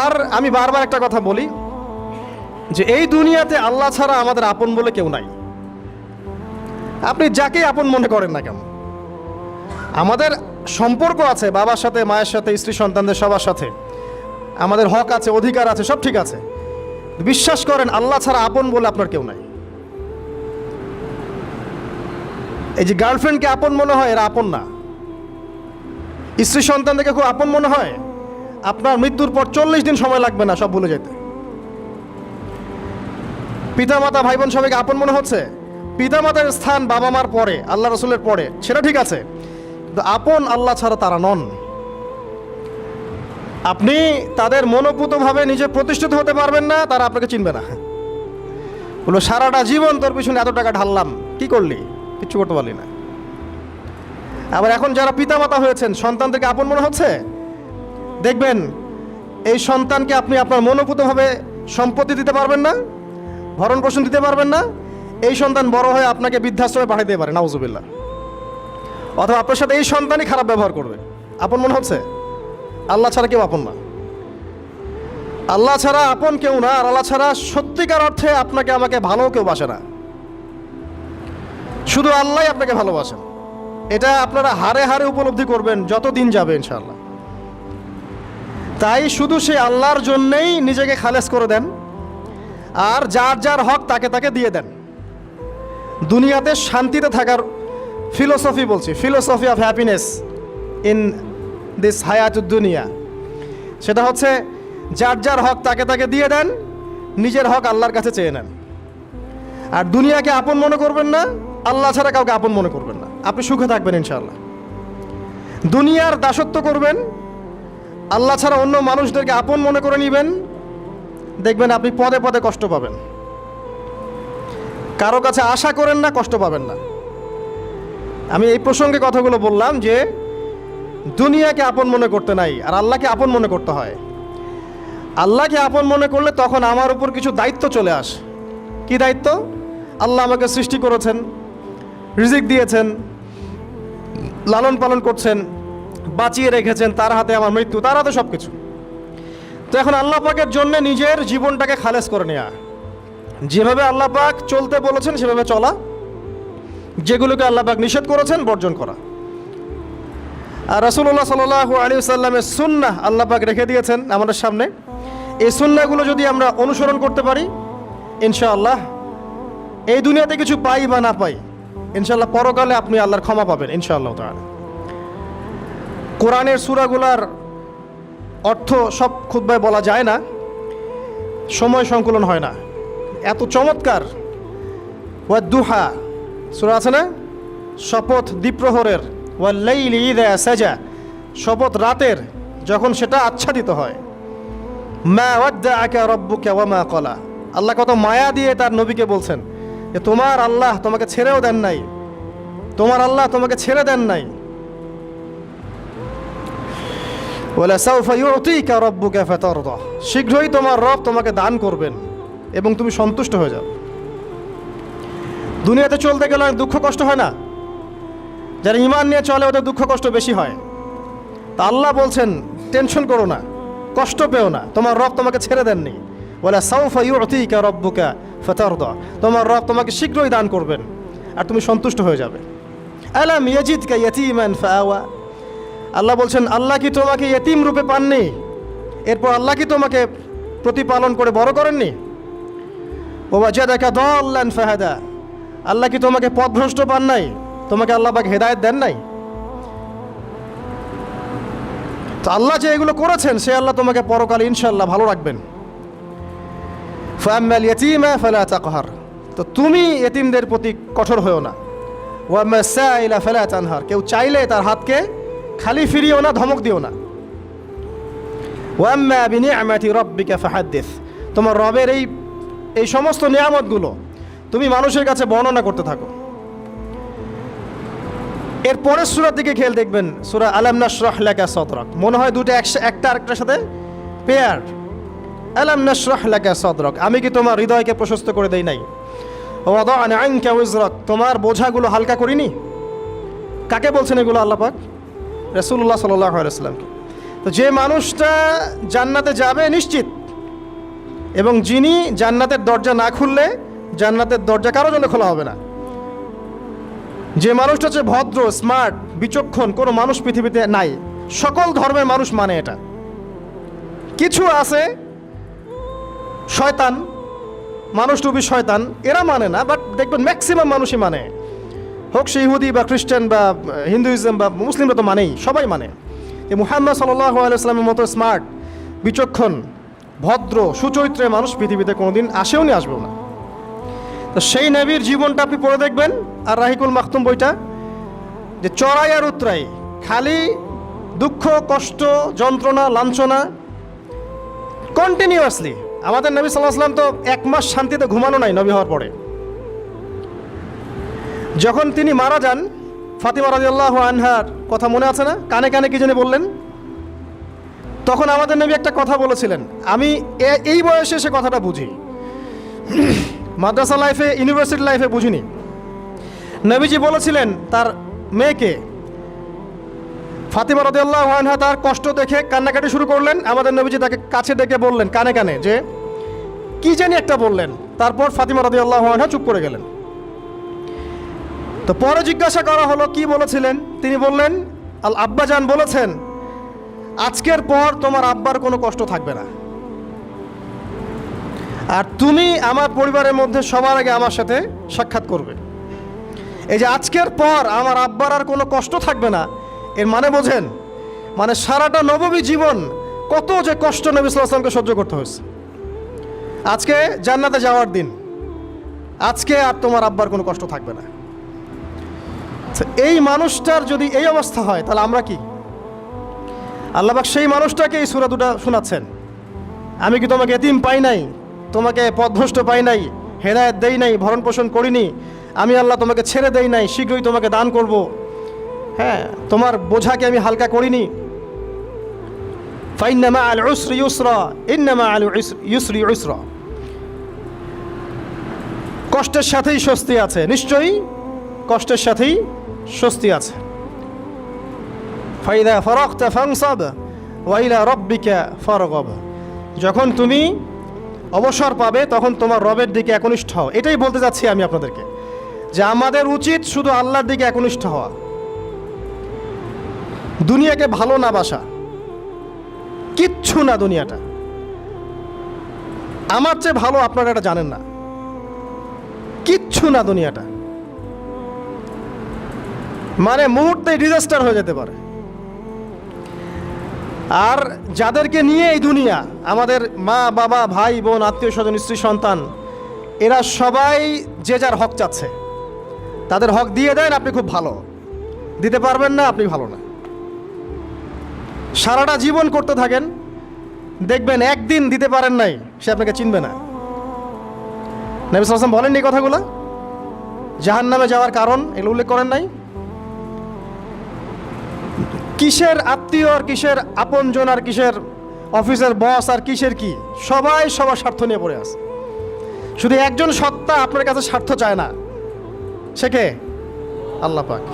আর আমি বারবার একটা কথা বলি যে এই দুনিয়াতে আল্লাহ ছাড়া আমাদের আপন বলে কেউ নাই। আপনি যাকে আপন মনে করেন না কেন, আমাদের সম্পর্ক আছে বাবার সাথে, মায়ের সাথে, স্ত্রী সন্তানদের সবার সাথে, আমাদের হক আছে, অধিকার আছে, সব ঠিক আছে। বিশ্বাস করেন আল্লাহ ছাড়া আপন বলে আপনার কেউ নাই। এই যে গার্লফ্রেন্ডকে আপন মনে হয়, এরা আপন না। স্ত্রী সন্তানদেরকে খুব আপন মনে হয়, আপনার মৃত্যুর পর 40 দিন সময় লাগবে না সব ভুলে যেতে। পিতামাতা ভাই বোন সবাইকে আপন মনে হচ্ছে। পিতামাতার স্থান বাবা মার পরে, আল্লাহ রসুলের পরে, সেটা ঠিক আছে, কিন্তু আপন আল্লাহ ছাড়া তারা নন। আপনি তাদের মনোপুতভাবে নিজে প্রতিষ্ঠিত হতে পারবেন না, তারা আপনাকে চিনবে না। বলো সারাটা জীবন তোর পিছনে এত টাকা ঢাললাম, কি করলি? কিচ্ছু করতে পারলি না। আবার এখন যারা পিতামাতা হয়েছেন, সন্তানদেরকে আপন মনে হচ্ছে, দেখবেন এই সন্তানকে আপনি আপনার মনোপুতভাবে সম্পত্তি দিতে পারবেন না, ভরণ পোষণ দিতে পারবেন না। এই সন্তান বড় হয়ে আপনাকে বৃদ্ধাশ্রমে পাঠিয়ে দিতে পারে, নাউজুবিল্লাহ। অথবা আপনার সাথে এই সন্তানই খারাপ ব্যবহার করবে। আপন মনে হচ্ছে? আল্লাহ ছাড়া কেউ আপন না। আল্লাহ ছাড়া আপন কেউ না। আর আল্লাহ ছাড়া সত্যিকার অর্থে আপনাকে আমাকে ভালো কেউ বাসে না। শুধু আল্লাহই আপনাকে ভালোবাসেন। এটা আপনারা হারে হারে উপলব্ধি করবেন যত দিন যাবে ইনশাআল্লাহ। তাই শুধু সেই আল্লাহর জন্যেই নিজেকে খালেস করে দেন, আর যার যার হক তাকে তাকে দিয়ে দেন। দুনিয়াতে শান্তিতে থাকার ফিলোসফি বলছি, philosophy of happiness in this হায়াতুদ দুনিয়া, সেটা হচ্ছে যার যার হক তাকে তাকে দিয়ে দেন, নিজের হক আল্লাহর কাছে চেয়ে নেন। আর দুনিয়াকে আপন মনে করবেন না, আল্লাহ ছাড়া কাউকে আপন মনে করবেন না। আপনি সুখে থাকবেন ইনশাআল্লাহ। দুনিয়ার দাসত্ব করবেন, আল্লাহ ছাড়া অন্য মানুষদেরকে আপন মনে করে নেবেন, দেখবেন আপনি পদে পদে কষ্ট পাবেন। কারো কাছে আশা করেন না, কষ্ট পাবেন না। আমি এই প্রসঙ্গে কথাগুলো বললাম যে দুনিয়াকে আপন মনে করতে নাই, আর আল্লাহকে আপন মনে করতে হয়। আল্লাহকে আপন মনে করলে তখন আমার উপর কিছু দায়িত্ব চলে আসে। কি দায়িত্ব? আল্লাহ আমাকে সৃষ্টি করেছেন, রিজিক দিয়েছেন, লালন পালন করছেন, বাঁচিয়ে রেখেছেন, তার হাতে আমার মৃত্যু, তার হাতে সব কিছু। তো এখন আল্লাহ পাকের জন্য নিজের জীবনটাকে খালেস করে নেওয়া, যেভাবে আল্লাহ পাক চলতে বলেছেন সেভাবে চলা, যেগুলোকে আল্লাহ পাক নিষেধ করেছেন বর্জন করা। আর রাসূলুল্লাহ সাল্লাল্লাহু আলাইহি ওয়াসাল্লামের সুন্নাহ আল্লাহ পাক রেখে দিয়েছেন আমাদের সামনে। এই সুন্নাহগুলো যদি আমরা অনুসরণ করতে পারি, ইনশাআল্লাহ এই দুনিয়াতে কিছু পাই বা না পাই, ইনশাআল্লাহ পরকালে আপনি আল্লাহর ক্ষমা পাবেন ইনশাআল্লাহ তাআলা। কোরআনের সূরাগুলার অর্থ সব খুতবায় বলা যায় না, সময় সংকুলন হয় না। এত চমৎকার ওয়াদ-দুহা সূরা আছে না, শপথ দ্বিপ্রহরের, ওয়াল-লাইলি ইযা সাজা, শপথ রাতের যখন সেটা আচ্ছাদিত হয়। মা ওয়াদ্দাআকা রাব্বুকা ওয়া মা ক্বালা, আল্লাহ কত মায়া দিয়ে তার নবীকে বলছেন যে তোমার আল্লাহ তোমাকে ছেড়েও দেন নাই, তোমার আল্লাহ তোমাকে ছেড়ে দেন নাই। ওয়ালা সাউফা ইউতিকা রাব্বুকা ফাতারদা, শীঘ্রই তোমার রব তোমাকে দান করবেন এবং তুমি সন্তুষ্ট হয়ে যাও। দুনিয়াতে চলতে গেলে দুঃখ কষ্ট হয় না? যারা ঈমান নিয়ে চলে ওদের দুঃখ কষ্ট বেশি হয়। তা আল্লাহ বলছেন টেনশন করো না, কষ্ট পেও না, তোমার রব তোমাকে ছেড়ে দেননি। ওয়ালা সাউফা ইউতিকা রাব্বুকা ফাতারদা, তোমার রব তোমাকে শীঘ্রই দান করবেন আর তুমি সন্তুষ্ট হয়ে যাবে। আলাম ইয়াজিদকা ইয়াতীমান ফাআওয়া, আল্লাহ বলছেন আল্লাহ কি তোমাকে ইয়েতিম রূপে পাননি, এরপর আল্লাহ কি তোমাকে প্রতিপালন করে বড় করেননি? ওয়াজাদাকা দাল্লান ফাহাদা, আল্লাহ কি তোমাকে পথভ্রষ্ট পান নাই, তোমাকে আল্লাহ পাক হেদায়েত দেন নাই? তো আল্লাহ যে এগুলো করেছেন সে আল্লাহ তোমাকে পরকালে ইনশাআল্লাহ ভালো রাখবেন। ফাআম্মাল ইয়াতীমা ফালা তাকহার, তো তুমি ইয়েতিমদের প্রতি কঠোর হয়েও না। ওয়াম্মাস সাইলা ফালা তানহার, কেউ চাইলে তার হাতকে খালি ফিরিও না, ধমক দিও না। ওয়াম্মা বিনিআমাতি রাব্বিকা ফাহাদ্দিস, তোমার রবের এই সমস্ত নিয়ামতগুলো তুমি মানুষের কাছে বর্ণনা করতে থাকো। এর পরের সূরার দিকে খেয়াল দেখবেন, সূরা আলাম নাশরাহ লাকা সাদরাক, মনে হয় দুটো একটা আরেকটার সাথে পেয়ার। আলাম নাশরাহ লাকা সাদরাক, আমি কি তোমার হৃদয়কে প্রশস্ত করে দেই নাই? ওয়াদা'না আনকা ওয়িজরাক, তোমার বোঝাগুলো হালকা করিনি? কাকে বলছেন এগুলো আল্লাহ পাক? রাসূলুল্লাহ সাল্লাল্লাহু আলাইহি ওয়াসাল্লামকে। তো যে মানুষটা জান্নাতে যাবে নিশ্চিত, এবং যিনি জান্নাতের দরজা না খুললে জান্নাতের দরজা কারো জন্য খোলা হবে না। যে মানুষটা হচ্ছে ভদ্র, স্মার্ট, বিচক্ষণ, কোনো মানুষ পৃথিবীতে নাই। সকল ধর্মের মানুষ মানে এটা। কিছু আছে শয়তান, মানুষরূপী শয়তান, এরা মানে না, বাট দেখবেন ম্যাক্সিমাম মানুষই মানে, হোক সে ইহুদি বা খ্রিস্টান বা হিন্দুইজম বা মুসলিমরা তো মানেই, সবাই মানে। এই মুহাম্মদ সাল্লাল্লাহু আলাইহি সাল্লামের মতো স্মার্ট, বিচক্ষণ, ভদ্র, সুচরিত্রের মানুষ পৃথিবীতে কোনোদিন আসেও নি, আসবেও না। তো সেই নবীর জীবনটা আপনি পড়ে দেখবেন, আর রাহিকুল মাখতুম বইটা, যে চড়াই আর উতরাই, খালি দুঃখ, কষ্ট, যন্ত্রণা, লাঞ্ছনা, কন্টিনিউয়াসলি। আমাদের নবী সাল্লাল্লাহু আলাইহি ওয়াসাল্লাম তো 1 মাস শান্তিতে ঘুমানো নাই নবী হওয়ার পরে। যখন তিনি মারা যান, ফাতিমা রাদিয়াল্লাহু আনহার কথা মনে আছে না? কানে কানে কি জানি বললেন। তখন আমাদের নবী একটা কথা বলেছিলেন, আমি এই বয়সে সে কথাটা বুঝি, মাদ্রাসা লাইফে, ইউনিভার্সিটি লাইফে বুঝিনি। নবীজি বলেছিলেন তার মেয়েকে, ফাতিমা রাদিয়াল্লাহু আনহা তার কষ্ট দেখে কান্নাকাটি শুরু করলেন। আমাদের নবীজি তাকে কাছে ডেকে বললেন কানে কানে যে কি জানি একটা বললেন। তারপর ফাতিমা রাদিয়াল্লাহু আনহা চুপ করে গেলেন। তো পরে জিজ্ঞাসা করা হলো কি বলেছিলেন। তিনি বললেন, আল আব্বাজান বলেছেন, আজকের পর তোমার আব্বার কোনো কষ্ট থাকবে না, আর তুমি আমার পরিবারের মধ্যে সবার আগে আমার সাথে সাক্ষাৎ করবে। এই যে আজকের পর আমার আব্বার আর কোনো কষ্ট থাকবে না, এর মানে বোঝেন, মানে সারাটা নববী জীবন কত যে কষ্ট নবী সাল্লাল্লাহু আলাইহি ওয়াসাল্লামকে সহ্য করতে হয়েছে। আজকে জান্নাতে যাওয়ার দিন, আজকে আর তোমার আব্বার কোনো কষ্ট থাকবে না। এই মানুষটার যদি এই অবস্থা হয়, তাহলে আমরা কি? আল্লাহ পাক সেই মানুষটাকে এই সূরা দুটো শোনাচ্ছেন, আমি কি তোমাকে এতিম পাই নাই, তোমাকে পথভ্রষ্ট পাই নাই, হেদায়েত দেই নাই, ভরণ পোষণ করিনি, আমি আল্লাহ তোমাকে ছেড়ে দেই নাই, শীঘ্রই তোমাকে দান করব, হ্যাঁ, তোমার বোঝাকে আমি হালকা করিনি। ফাইন্না মাআল উসরি ইউসরা, ইন্না মাআল ইউসরি ইউসরা, কষ্টের সাথেই স্বস্তি আছে, নিশ্চয়ই কষ্টের সাথেই স্বস্তি আছে। ফাইদা ফারাগতা ফানসাব ওয়া ইলা রাব্বিকা ফারগাব, যখন তুমি অবসর পাবে তখন তোমার রবের দিকে একনিষ্ঠ হও। এটাই বলতে যাচ্ছি আমি আপনাদেরকে, যে আমাদের উচিত শুধু আল্লাহর দিকে একনিষ্ঠ হওয়া, দুনিয়াকে ভালো না বাসা, কিচ্ছু না দুনিয়াটা। আমার চেয়ে ভালো আপনারা এটা জানেন না, কিচ্ছু না দুনিয়াটা, মানে মুহূর্তে ডিজাস্টার হয়ে যেতে পারে। আর যাদেরকে নিয়ে এই দুনিয়া, আমাদের মা বাবা, ভাই বোন, আত্মীয় স্বজন, স্ত্রী সন্তান, এরা সবাই যে যার হক চাচ্ছে, তাদের হক দিয়ে দেন, আপনি খুব ভালো, দিতে পারবেন না, আপনি ভালো না। সারাটা জীবন করতে থাকেন, দেখবেন একদিন দিতে পারেন নাই, সে আপনাকে চিনবে না। নবী সাল্লাল্লাহু আলাইহি ওয়াসাল্লাম বলেননি এই কথাগুলো? জাহান্নামে যাওয়ার কারণ এগুলো উল্লেখ করেন নাই? কিসের আত্মীয় আর কিসের আপনজন আর কিসের অফিসের বস আর কিসের কি, সবাই সবার স্বার্থ নিয়ে পড়ে আছে। শুধু একজন সত্তা আপনার কাছে স্বার্থ চায় না, সে কে? আল্লাহ পাক।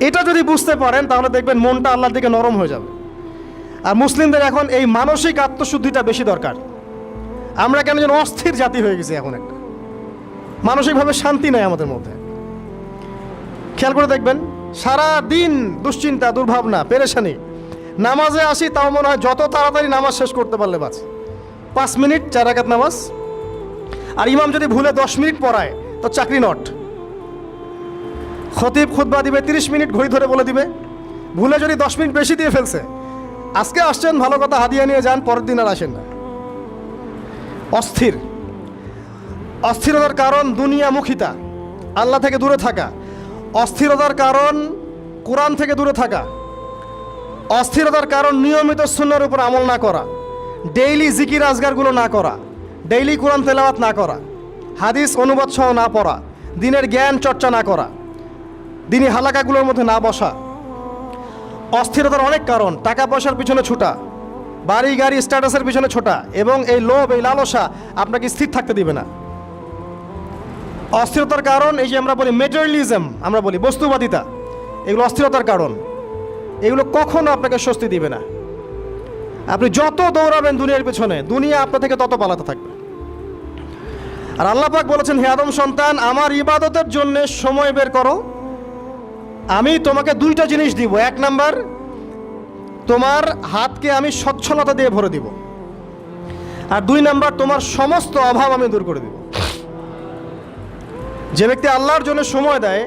এটা যদি বুঝতে পারেন তাহলে দেখবেন মনটা আল্লাহর দিকে নরম হয়ে যাবে। আর মুসলিমদের এখন এই মানসিক আত্মশুদ্ধিটা বেশি দরকার। আমরা কেন যেন অস্থির জাতি হয়ে গেছি এখন, একটা মানসিকভাবে শান্তি নেই আমাদের মধ্যে। খেয়াল করে দেখবেন, সারা দিন দুশ্চিন্তা, দুর্ভাবনা, পেরেশানি। নামাজে আসি তাও মনে হয় যত তাড়াতাড়ি নামাজ শেষ করতে পারলে বাঁচে। 5 মিনিট 4 রাকাত নামাজ, আর ইমাম যদি ভুলে 10 মিনিট পড়ায় তো চাকরি নট। খতিব খুতবা দিবে 30 মিনিট ঘড়ি ধরে বলে দিবে, ভুলে যদি 10 মিনিট বেশি দিয়ে ফেলছে, আজকে আসছেন ভালো কথা, হাদিয়া নিয়ে যান, পরের দিন আর আসেন না। অস্থির। অস্থিরতার কারণ দুনিয়ামুখিতা, আল্লাহ থেকে দূরে থাকা। অস্থিরতার কারণ কোরআন থেকে দূরে থাকা। অস্থিরতার কারণ নিয়মিত সুন্নাহর উপর আমল না করা, ডেইলি জিকির আজগারগুলো না করা, ডেইলি কোরআন তেলাওয়াত না করা, হাদিস অনুবাদ সহ না পড়া, দিনের জ্ঞান চর্চা না করা, দিনী হালাকাগুলোর মধ্যে না বসা। অস্থিরতার অনেক কারণ, টাকা পয়সার পিছনে ছুটা, বাড়ি গাড়ি স্ট্যাটাসের পিছনে ছোটা, এবং এই লোভ, এই লালসা আপনাকে স্থির থাকতে দিবে না। অস্থিরতার কারণ এই যে আমরা বলি মেটেরিয়ালিজম, আমরা বলি বস্তুবাদিতা, এগুলো অস্থিরতার কারণ। এগুলো কখনো আপনাকে স্বস্তি দিবে না। আপনি যত দৌড়াবেন দুনিয়ার পেছনে, দুনিয়া আপনার থেকে তত পালাতে থাকবে। আর আল্লাহ পাক বলেছেন, হে আদম সন্তান, আমার ইবাদতের জন্য সময় বের করো, আমি তোমাকে দুইটা জিনিস দিব। এক নাম্বার, তোমার হাতকে আমি সচ্ছলতা দিয়ে ভরে দিব, আর দুই নাম্বার, তোমার সমস্ত অভাব আমি দূর করে দিব। যে ব্যক্তি আল্লাহর জন্য সময় দেয়,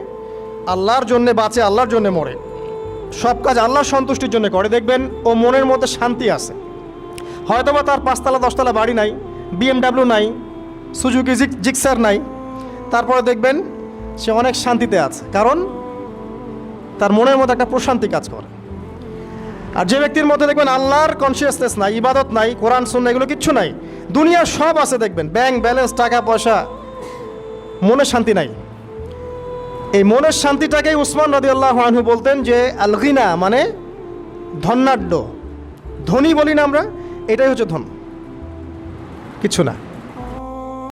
আল্লাহর জন্য বাঁচে, আল্লাহর জন্য মরে, সব কাজ আল্লাহর সন্তুষ্টির জন্য করে, দেখবেন ও মনের মধ্যে শান্তি আছে। হয়তোবা তার 5তলা 10তলা বাড়ি নাই, BMW নাই, সুজুকি জিক্সার নাই, তারপরে দেখবেন সে অনেক শান্তিতে আছে, কারণ তার মনের মধ্যে একটা প্রশান্তি কাজ করে। আর যে ব্যক্তির মধ্যে দেখবেন আল্লাহর কনসিয়াসনেস নাই, ইবাদত নাই, কোরআন সুন্নাহ এগুলো কিচ্ছু নাই, দুনিয়ার সব আছে, দেখবেন ব্যাংক ব্যালেন্স, টাকা পয়সা, মনে শান্তি নাই। এই মনের শান্তিটাকেই উসমান রাদিয়াল্লাহু আনহু বলতেন যে আল গিনা মানে ধনাঢ্য, ধনী বলি না আমরা, এটাই হচ্ছে ধন, কিছু না।